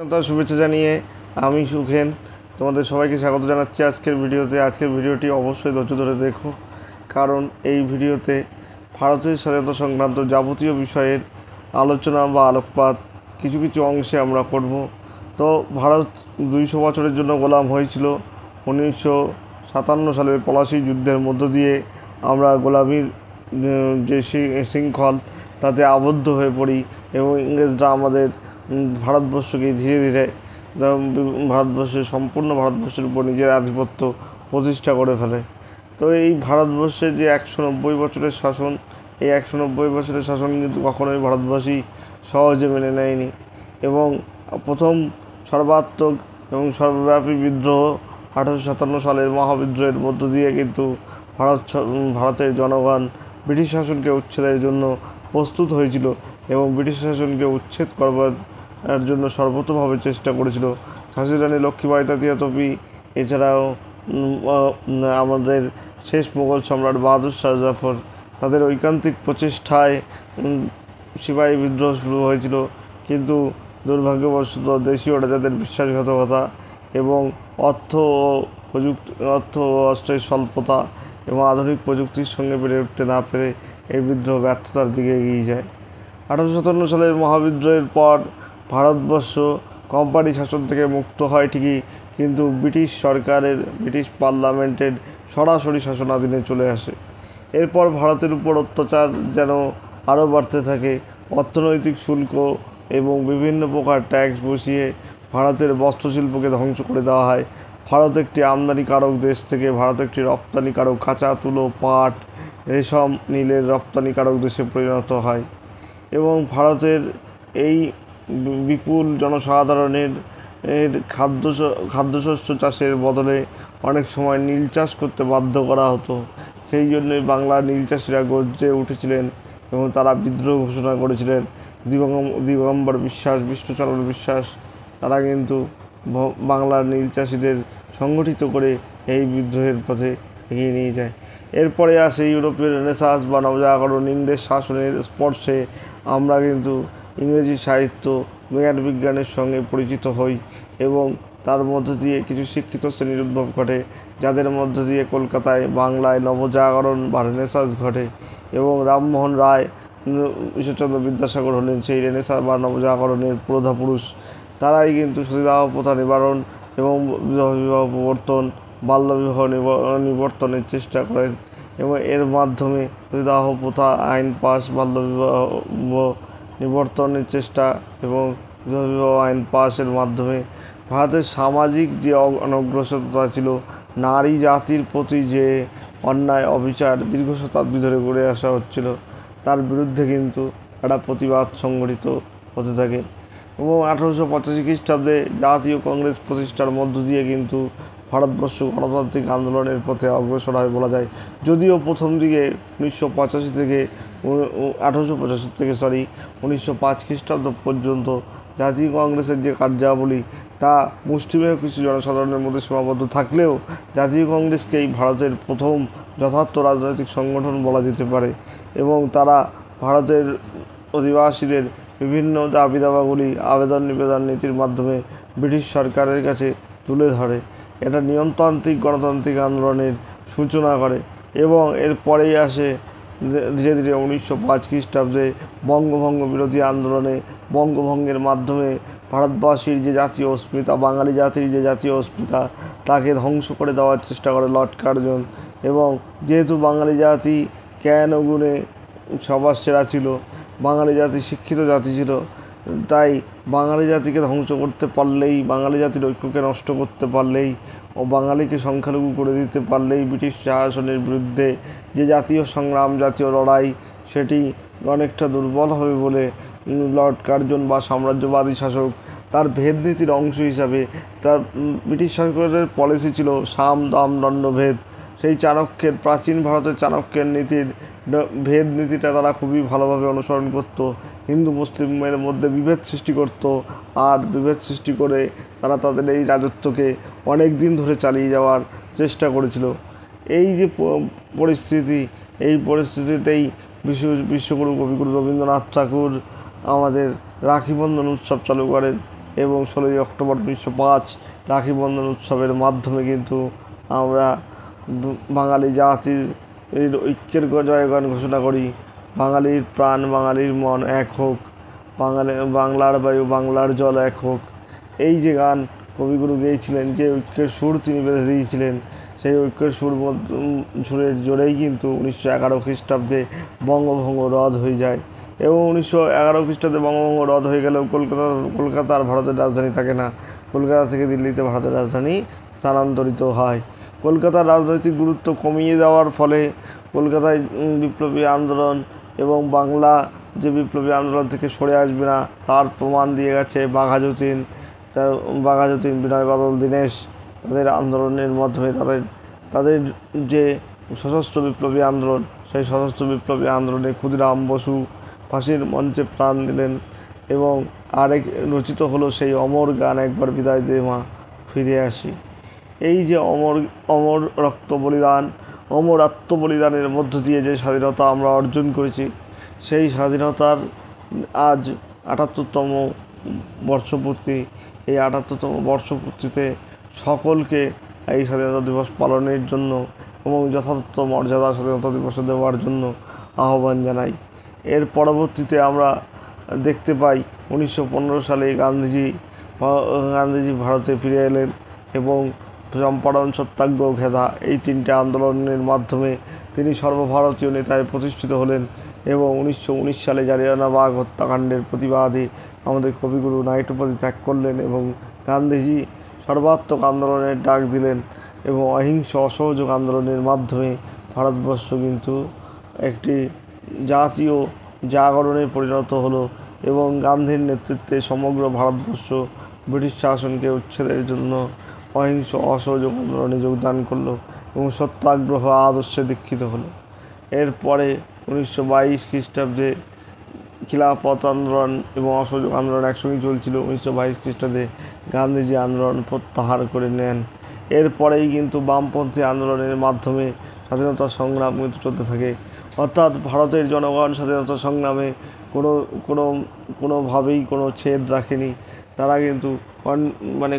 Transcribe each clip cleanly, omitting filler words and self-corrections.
তার শুভেচ্ছা জানিয়ে আমি সুখেন তোমাদের সবাইকে স্বাগত জানাচ্ছি আজকের ভিডিওতে। আজকের ভিডিওটি অবশ্যই ধৈর্য ধরে দেখো, কারণ এই ভিডিওতে ভারতের স্বাধীনতা সংক্রান্ত যাবতীয় বিষয়ের আলোচনা বা আলোকপাত কিছু কিছু অংশে আমরা করব। তো ভারত 200 বছরের জন্য গোলাম হয়েছিল। 1957 সালের পলাশী যুদ্ধের মধ্য দিয়ে আমরা গোলামির যে শৃঙ্খল তাতে আবদ্ধ হয়ে পড়ি এবং ইংরেজরা আমাদের ভারতবর্ষকে ধীরে ধীরে সম্পূর্ণ ভারতবর্ষের উপর নিজের আধিপত্য প্রতিষ্ঠা করে ফেলে। তো এই ভারতবর্ষের যে 190 বছরের শাসন, এই 190 বছরের শাসন কিন্তু কখনোই ভারতবাসী সহজে মেনে নেয়নি এবং প্রথম সর্বাত্মক এবং সর্বব্যাপী বিদ্রোহ 1857 সালের মহাবিদ্রোহের মধ্য দিয়ে কিন্তু ভারতের জনগণ ব্রিটিশ শাসনকে উচ্ছেদের জন্য প্রস্তুত হয়েছিল এবং ব্রিটিশ শাসনকে উচ্ছেদ করবার জন্য সর্বতোভাবে চেষ্টা করেছিল। ঝাঁসির রানী লক্ষ্মীবাঈ তাতিয়া তোপি, এছাড়াও আমাদের শেষ মুঘল সম্রাট বাহাদুর শাহ জাফর, তাদের ঐকান্তিক প্রচেষ্টায় সিপাহী বিদ্রোহ শুরু হয়েছিল। কিন্তু দুর্ভাগ্যবশত দেশীয় রাজাদের বিশ্বাসঘাতকতা এবং অর্থ ও অস্ত্রের স্বল্পতা এবং আধুনিক প্রযুক্তির সঙ্গে পেরে উঠতে না পেরে এই বিদ্রোহ ব্যর্থতার দিকে এগিয়ে যায়। 1857 সালের মহাবিদ্রোহের পর ভারতবর্ষ কোম্পানি শাসন থেকে মুক্ত হয় ঠিকই, কিন্তু ব্রিটিশ পার্লামেন্টের সরাসরি শাসনাধীনে চলে আসে। এরপর ভারতের উপর অত্যাচার যেন আরও বাড়তে থাকে। অর্থনৈতিক শুল্ক এবং বিভিন্ন প্রকার ট্যাক্স বসিয়ে ভারতের বস্ত্রশিল্পকে ধ্বংস করে দেওয়া হয়। ভারত একটি আমদানিকারক দেশ থেকে ভারত একটি রপ্তানিকারক, কাঁচা তুলো, পাট, রেশম, নীলের রপ্তানিকারক দেশে পরিণত হয় এবং ভারতের এই বিপুল জনসাধারণের খাদ্যশস্য চাষের বদলে অনেক সময় নীল চাষ করতে বাধ্য করা হতো। সেই জন্যই বাংলার নীল চাষিরা গর্জে উঠেছিলেন এবং তারা বিদ্রোহ ঘোষণা করেছিলেন। দিগম্বর বিশ্বাস, বিষ্ণুচরণ বিশ্বাস, তারা কিন্তু বাংলার নীল চাষিদের সংগঠিত করে এই বিদ্রোহের পথে এগিয়ে নিয়ে যায়। এরপরে আসে ইউরোপীয় রেনেসাঁস বা নবজাগরণ। ইংরেজ শাসনের স্পর্শে আমরা কিন্তু ইংরেজি সাহিত্য, জ্ঞান বিজ্ঞানের সঙ্গে পরিচিত হই এবং তার মধ্য দিয়ে কিছু শিক্ষিত শ্রেণীর উদ্ভব ঘটে, যাদের মধ্য দিয়ে কলকাতায় বাংলায় নবজাগরণ বা রেনেসাঁস ঘটে এবং রামমোহন রায়, ঈশ্বরচন্দ্র বিদ্যাসাগর হলেন সেই রেনেসাঁস বা নবজাগরণের পুরোধা পুরুষ। তারাই কিন্তু সতীদাহ প্রথা নিবারণ এবং বিবাহ প্রবর্তন, বাল্যবিবাহ নিবর্তনের চেষ্টা করেন এবং এর মাধ্যমে সতীদাহ প্রথা আইন পাস, বাল্যবিবাহ নিবর্তনের চেষ্টা এবং বিবাহ আইন পাসের মাধ্যমে ভারতের সামাজিক যে অনগ্রসরতা ছিল, নারী জাতির প্রতি যে অন্যায় অবিচার দীর্ঘ শতাব্দী ধরে গড়ে আসা হচ্ছিল, তার বিরুদ্ধে কিন্তু একটা প্রতিবাদ সংগঠিত হতে থাকে এবং 1885 খ্রিস্টাব্দে জাতীয় কংগ্রেস প্রতিষ্ঠার মধ্য দিয়ে কিন্তু ভারতবর্ষ গণতান্ত্রিক আন্দোলনের পথে অগ্রসর হয় বলা যায়। যদিও প্রথম দিকে 1885 থেকে 1905 খ্রিস্টাব্দ পর্যন্ত জাতীয় কংগ্রেসের যে কার্যাবলী তা মুষ্টিমেয় কিছু জনসাধারণের মধ্যে সীমাবদ্ধ থাকলেও জাতীয় কংগ্রেসকেই ভারতের প্রথম যথার্থ রাজনৈতিক সংগঠন বলা যেতে পারে এবং তারা ভারতের অধিবাসীদের বিভিন্ন দাবি দাবাগুলি আবেদন নিবেদন নীতির মাধ্যমে ব্রিটিশ সরকারের কাছে তুলে ধরে। এটা নিয়মতান্ত্রিক গণতান্ত্রিক আন্দোলনের সূচনা করে এবং এর পরেই আসে ধীরে ধীরে 1905 খ্রিস্টাব্দে বঙ্গভঙ্গ বিরোধী আন্দোলনে বঙ্গভঙ্গের মাধ্যমে ভারতবাসীর যে জাতীয় অস্মিতা, বাঙালি জাতির যে জাতীয় অস্মিতা, তাকে ধ্বংস করে দেওয়ার চেষ্টা করে লর্ড কার্জন। এবং যেহেতু বাঙালি জাতি জ্ঞান ও গুণে সবার সেরা ছিল, বাঙালি জাতি শিক্ষিত জাতি ছিল, তাই বাঙালি জাতিকে ধ্বংস করতে পারলেই, বাঙালি জাতির ঐক্যকে নষ্ট করতে পারলেই ও বাঙালিকে সংখ্যালঘু করে দিতে পারলেই ব্রিটিশ শাসনের বিরুদ্ধে যে জাতীয় সংগ্রাম, জাতীয় লড়াই, সেটি অনেকটা দুর্বল হবে বলে লর্ড কার্জন বা সাম্রাজ্যবাদী শাসক তার ভেদনীতির অংশ হিসাবে তার ব্রিটিশ সরকারের পলিসি ছিল সাম দাম দণ্ড ভেদ। সেই চাণক্যের, প্রাচীন ভারতের চাণক্যের নীতির ভেদ নীতিটা তারা খুবই ভালোভাবে অনুসরণ করত। হিন্দু মুসলিমের মধ্যে বিভেদ সৃষ্টি করত আর বিভেদ সৃষ্টি করে তারা তাদের এই রাজত্বকে অনেক দিন ধরে চালিয়ে যাওয়ার চেষ্টা করেছিল। এই যে পরিস্থিতি, এই পরিস্থিতিতেই বিশ্বগুরু কবিগুরু রবীন্দ্রনাথ ঠাকুর আমাদের রাখি বন্ধন উৎসব চালু করেন এবং 16ই অক্টোবর 1905 রাখি বন্ধন উৎসবের মাধ্যমে কিন্তু আমরা বাঙালি জাতির ঐক্যের জয়গান ঘোষণা করি। বাঙালির প্রাণ বাঙালির মন এক হোক, বাংলার বায়ু বাংলার জল এক হোক। এই যে গান কবিগুরু গেয়েছিলেন, যে ঐক্যের সুর তিনি বেঁধে দিয়েছিলেন, সেই ঐক্যের সুরের জোরেই কিন্তু 1911 খ্রিস্টাব্দে বঙ্গভঙ্গ রদ হয়ে যায়। এবং 1911 খ্রিস্টাব্দে বঙ্গভঙ্গ রদ হয়ে গেলেও কলকাতার ভারতের রাজধানী থাকে না। কলকাতা থেকে দিল্লিতে ভারতের রাজধানী স্থানান্তরিত হয়। কলকাতার রাজনৈতিক গুরুত্ব কমিয়ে দেওয়ার ফলে কলকাতায় বিপ্লবী আন্দোলন এবং বাংলা যে বিপ্লবী আন্দোলন থেকে সরে আসবে না তার প্রমাণ দিয়ে গেছে বাঘাযতীন, বিনয় বাদল দীনেশ তাদের আন্দোলনের মাধ্যমে তাদের যে সশস্ত্র বিপ্লবী আন্দোলন, সেই সশস্ত্র বিপ্লবী আন্দোলনে ক্ষুদিরাম বসু ফাঁসির মঞ্চে প্রাণ দিলেন। এবং আরেক রচিত হলো সেই অমর গান একবার বিদায় দে মা ফিরে আসি। এই যে অমর রক্ত বলিদান, অমর আত্মবলিদানের মধ্য দিয়ে যে স্বাধীনতা আমরা অর্জন করেছি, সেই স্বাধীনতার আজ 78তম বর্ষপূর্তি। এই 78তম বর্ষপূর্তিতে সকলকে এই স্বাধীনতা দিবস পালনের জন্য এবং যথাযথ মর্যাদা স্বাধীনতা দিবসে দেওয়ার জন্য আহ্বান জানাই। এর পরবর্তীতে আমরা দেখতে পাই 1915 সালে গান্ধীজি ভারতে ফিরে এলেন এবং চম্পারণ, সত্যাগ্রহ, ঘেদা এই 3টে আন্দোলনের মাধ্যমে তিনি সর্বভারতীয় নেতায় প্রতিষ্ঠিত হলেন। এবং 1919 সালে জালিয়ানওয়ালাবাগ হত্যাকাণ্ডের প্রতিবাদে আমাদের কবিগুরু নাইট উপাধি ত্যাগ করলেন এবং গান্ধীজি সর্বাত্মক আন্দোলনের ডাক দিলেন এবং অহিংস অসহযোগ আন্দোলনের মাধ্যমে ভারতবর্ষ কিন্তু একটি জাতীয় জাগরণে পরিণত হলো এবং গান্ধীর নেতৃত্বে সমগ্র ভারতবর্ষ ব্রিটিশ শাসনকে উচ্ছেদের জন্য অহিংস অসহযোগ আন্দোলনে যোগদান করলো এবং সত্যাগ্রহ আদর্শে দীক্ষিত হলো। এরপরে 1922 খ্রিস্টাব্দে খিলাফত আন্দোলন এবং অসহযোগ আন্দোলন একসঙ্গে চলছিল। 1922 খ্রিস্টাব্দে গান্ধীজি আন্দোলন প্রত্যাহার করে নেন। এরপরেই কিন্তু বামপন্থী আন্দোলনের মাধ্যমে স্বাধীনতা সংগ্রাম কিন্তু চলতে থাকে। অর্থাৎ ভারতের জনগণ স্বাধীনতা সংগ্রামে কোনোভাবেই কোনো ছেদ রাখেনি। তারা কিন্তু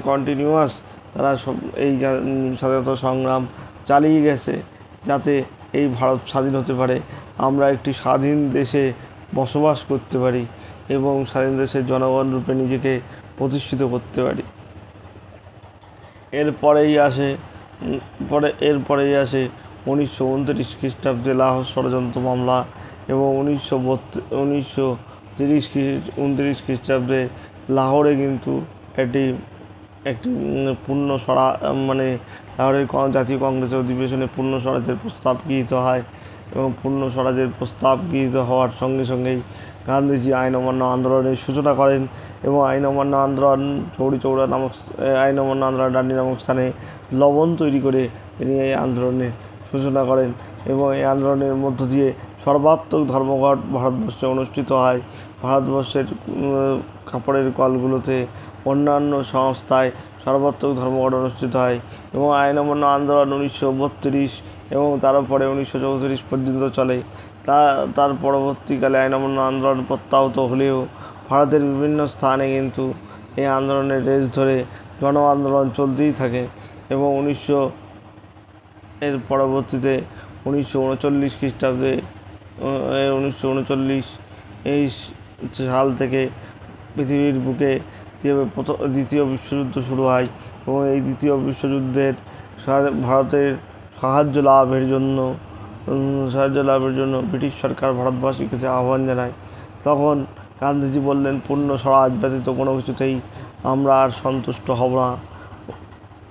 কন্টিনিউয়াস তারা এই স্বাধীনতা সংগ্রাম চালিয়ে গেছে যাতে এই ভারত স্বাধীন হতে পারে, আমরা একটি স্বাধীন দেশে বসবাস করতে পারি এবং স্বাধীন দেশের জনগণ রূপে নিজেকে প্রতিষ্ঠিত করতে পারি। এরপরেই আসে 1929 খ্রিস্টাব্দে লাহোর ষড়যন্ত্র মামলা এবং 1929 খ্রিস্টাব্দে লাহোরে কিন্তু একটি পূর্ণ লাহোরের জাতীয় কংগ্রেসের অধিবেশনে পূর্ণ স্বরাজের প্রস্তাব গৃহীত হয় এবং পূর্ণ স্বরাজের প্রস্তাব গৃহীত হওয়ার সঙ্গে সঙ্গেই গান্ধীজি আইন অমান্য আন্দোলনের সূচনা করেন এবং আইন অমান্য আন্দোলন ডান্ডি নামক স্থানে লবণ তৈরি করে তিনি এই আন্দোলনের সূচনা করেন এবং এই আন্দোলনের মধ্য দিয়ে সর্বাত্মক ধর্মঘট ভারতবর্ষে অনুষ্ঠিত হয়। ভারতবর্ষের কাপড়ের কলগুলোতে, অন্যান্য সংস্থায় সর্বাত্মক ধর্মঘট অনুষ্ঠিত হয় এবং আইন অমান্য আন্দোলন 1932 এবং তারপরে 1934 পর্যন্ত চলে। তার পরবর্তীকালে আইন অমান্য আন্দোলন প্রত্যাহত হলেও ভারতের বিভিন্ন স্থানে কিন্তু এই আন্দোলনের রেশ ধরে গণ আন্দোলন চলতেই থাকে এবং এর পরবর্তীতে 1939 খ্রিস্টাব্দে 1939 এই সাল থেকে পৃথিবীর বুকে দ্বিতীয় বিশ্বযুদ্ধ শুরু হয় এবং এই দ্বিতীয় বিশ্বযুদ্ধের ভারতের সাহায্য লাভের জন্য ব্রিটিশ সরকার ভারতবাসীর কাছে আহ্বান জানায়। তখন গান্ধীজি বললেন, পূর্ণ স্বরাজ ব্যতীত কোনো কিছুতেই আমরা আর সন্তুষ্ট হব না।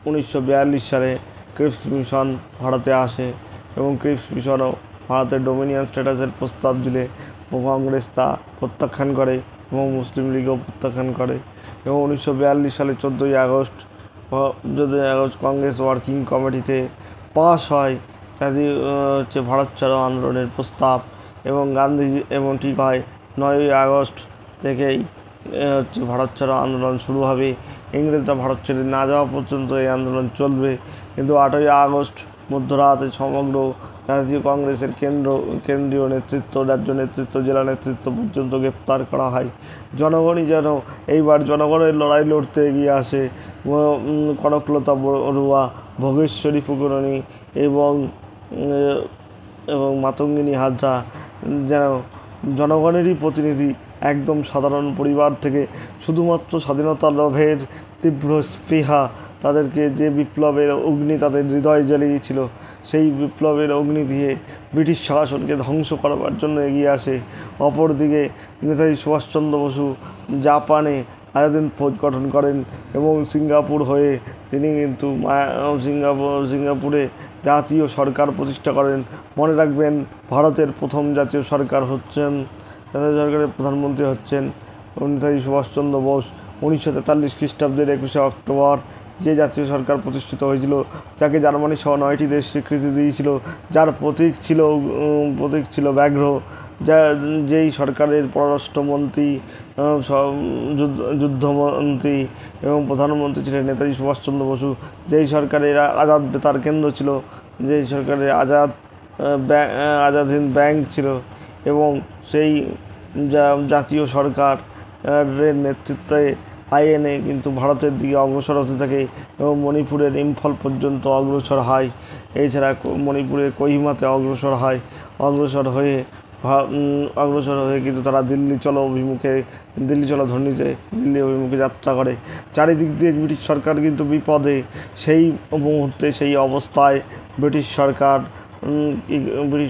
1942 সালে ক্রিপস মিশন ভারতে আসে এবং ক্রিপস মিশনও ভারতের ডোমিনিয়ন স্ট্যাটাসের প্রস্তাব দিলে কংগ্রেস তা প্রত্যাখ্যান করে এবং মুসলিম লীগও প্রত্যাখ্যান করে এবং 1942 সালে 14ই আগস্ট কংগ্রেস ওয়ার্কিং কমিটিতে পাস হয় ভারত ছাড়ো আন্দোলনের প্রস্তাব এবং গান্ধীজি এবং ঠিক হয় 9ই আগস্ট থেকেই ভারত ছাড়ো আন্দোলন শুরু হবে। ইংরেজরা ভারত ছেড়ে না যাওয়া পর্যন্ত এই আন্দোলন চলবে, কিন্তু 8ই আগস্ট মধ্যরাতে সমগ্র জাতীয় কংগ্রেসের কেন্দ্রীয় নেতৃত্ব, রাজ্য নেতৃত্ব, জেলা নেতৃত্ব পর্যন্ত গ্রেপ্তার করা হয়। জনগণই যেন এইবার জনগণের লড়াই লড়তে এগিয়ে আসে। কনকলতা বড়ুয়া, ভোগেশ্বরী ফুকননী এবং মাতঙ্গিনী হাজরা যেন জনগণেরই প্রতিনিধি, একদম সাধারণ পরিবার থেকে, শুধুমাত্র স্বাধীনতা লাভের তীব্র স্পৃহা তাদেরকে, যে বিপ্লবের অগ্নি তাদের হৃদয় জ্বালিয়েছিল, সেই বিপ্লবের অগ্নি দিয়ে ব্রিটিশ শাসনকে ধ্বংস করবার জন্য এগিয়ে আসে। অপরদিকে নেতাজি সুভাষচন্দ্র বসু জাপানে আজাদিন ফৌজ গঠন করেন এবং সিঙ্গাপুর হয়ে তিনি কিন্তু সিঙ্গাপুরে জাতীয় সরকার প্রতিষ্ঠা করেন। মনে রাখবেন, ভারতের প্রথম জাতীয় সরকারের প্রধানমন্ত্রী হচ্ছেন নেতাজি সুভাষচন্দ্র বোস। 1943 খ্রিস্টাব্দের 21শে অক্টোবর যে জাতীয় সরকার প্রতিষ্ঠিত হয়েছিল, যাকে জার্মানি সহ 9টি দেশ স্বীকৃতি দিয়েছিল, যার প্রতীক ছিল ব্যাঘ্র, যেই সরকারের পররাষ্ট্রমন্ত্রী, যুদ্ধমন্ত্রী এবং প্রধানমন্ত্রী ছিলেন নেতাজি সুভাষচন্দ্র বসু, যেই সরকারের আজাদ বেতার কেন্দ্র ছিল, যেই সরকারের আজাদ হিন্দ ব্যাংক ছিল, এবং সেই জাতীয় সরকারের নেতৃত্বে আইএনএ কিন্তু ভারতের দিকে অগ্রসর হতে থাকে এবং মণিপুরের ইম্ফল পর্যন্ত অগ্রসর হয়। এছাড়া মণিপুরের কোহিমাতে অগ্রসর হয়ে কিন্তু তারা দিল্লি চলো ধ্বনিতে দিল্লি অভিমুখে যাত্রা করে। চারিদিক দিয়ে ব্রিটিশ সরকার কিন্তু বিপদে। সেই মুহূর্তে, সেই অবস্থায় ব্রিটিশ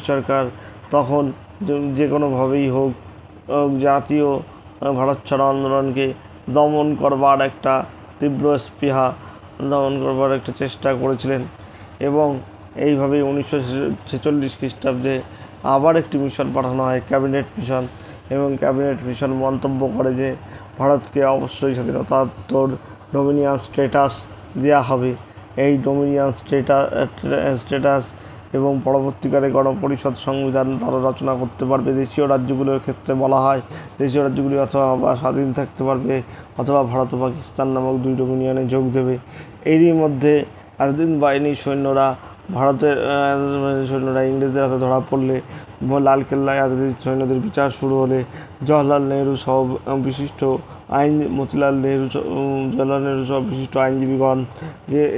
সরকার তখন যে কোনোভাবেই হোক জাতীয় ভারত ছাড়ো আন্দোলনকে দমন করবার একটা তীব্র স্পৃহা, দমন করবার একটা চেষ্টা করেছিলেন। এবং এইভাবেই 1946 খ্রিস্টাব্দে আবার একটি মিশন পাঠানো হয়, ক্যাবিনেট মিশন, এবং ক্যাবিনেট মিশন মন্তব্য করে যে ভারতকে অবশ্যই স্বাধীনতাত্তর ডোমিনিয়ন স্ট্যাটাস দেওয়া হবে। এই ডোমিনিয়ন স্ট্যাটাস এবং পরবর্তীকালে গণপরিষদ সংবিধান তারা রচনা করতে পারবে। দেশীয় রাজ্যগুলোর ক্ষেত্রে বলা হয়, দেশীয় রাজ্যগুলি অথবা স্বাধীন থাকতে পারবে অথবা ভারত ও পাকিস্তান নামক দুই ডোমিনিয়নে যোগ দেবে। এরই মধ্যে আজাদিন বাহিনীর সৈন্যরা ইংরেজদের হাতে ধরা পড়লে, লালকেল্লায় আজাদির সৈন্যদের বিচার শুরু হলে জওহরলাল নেহরু সহ বিশিষ্ট আইনজীবীগণ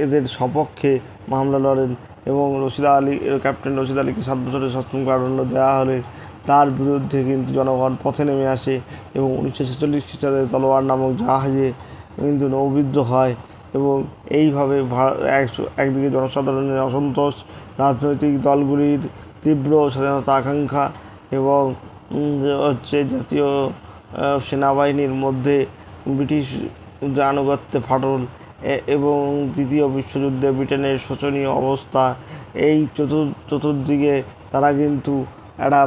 এদের সপক্ষে মামলা লড়েন এবং ক্যাপ্টেন রশিদ আলীকে 7 বছরের সশ্রম কারাদণ্ড দেওয়া হলে তার বিরুদ্ধে কিন্তু জনগণ পথে নেমে আসে এবং 1946 খ্রিস্টাব্দে তলোয়ার নামক জাহাজে কিন্তু নৌবিদ্রোহ হয়। এবং এইভাবে একদিকে জনসাধারণের অসন্তোষ, রাজনৈতিক দলগুলির তীব্র স্বাধীনতা আকাঙ্ক্ষা এবং জাতীয় সেনাবাহিনীর মধ্যে ব্রিটিশ আনুগত্যে ফাটল এবং দ্বিতীয় বিশ্বযুদ্ধে ব্রিটেনের শোচনীয় অবস্থা, এই চতুর্দিকে তারা কিন্তু একটা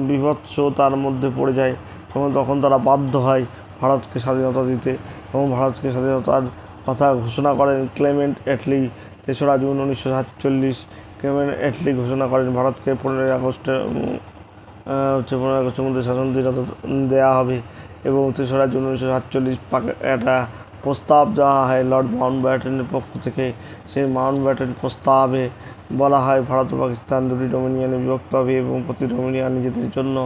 বিভৎসতার মধ্যে পড়ে যায় এবং তখন তারা বাধ্য হয় ভারতকে স্বাধীনতা দিতে এবং ভারতকে স্বাধীনতার কথা ঘোষণা করেন ক্লেমেন্ট অ্যাটলি। 3রা জুন 1947 ক্লেমেন্ট অ্যাটলি ঘোষণা করেন ভারতকে 15ই আগস্টের মধ্যে স্বাধীনতা দেওয়া হবে এবং 3রা জুন 1947 একটা প্রস্তাব দেওয়া হয় লর্ড মাউন্টব্যাটেনের পক্ষ থেকে। সেই মাউন্টব্যাটেন প্রস্তাবে বলা হয় ভারত ও পাকিস্তান দুটি ডোমিনিয়নে বিভক্ত হবে এবং প্রতি ডোমিনিয়ন নিজেদের জন্য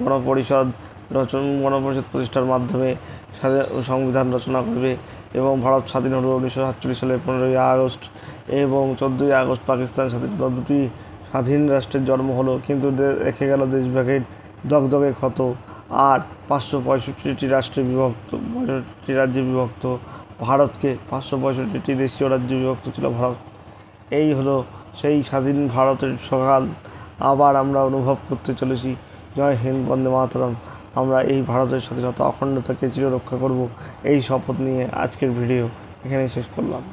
গণপরিষদ প্রতিষ্ঠার মাধ্যমে সংবিধান রচনা করবে এবং ভারত স্বাধীন হল 1947 সালের 15ই আগস্ট এবং 14ই আগস্ট পাকিস্তান স্বাধীন হল। দুটি স্বাধীন রাষ্ট্রের জন্ম হলো, কিন্তু রেখে গেল দেশভাগের দগদগে ক্ষত। আর 565টি রাজ্যে বিভক্ত ভারতকে 565টি দেশীয় রাজ্যে বিভক্ত ছিল ভারত। এই হলো সেই স্বাধীন ভারতের সকাল আবার আমরা অনুভব করতে চলেছি। জয় হিন্দ, বন্দে মাতরম। আমরা এই ভারতের স্বাধীনতা অখণ্ডতাকে চিররক্ষা করব, এই শপথ নিয়ে আজকের ভিডিও এখানেই শেষ করলাম।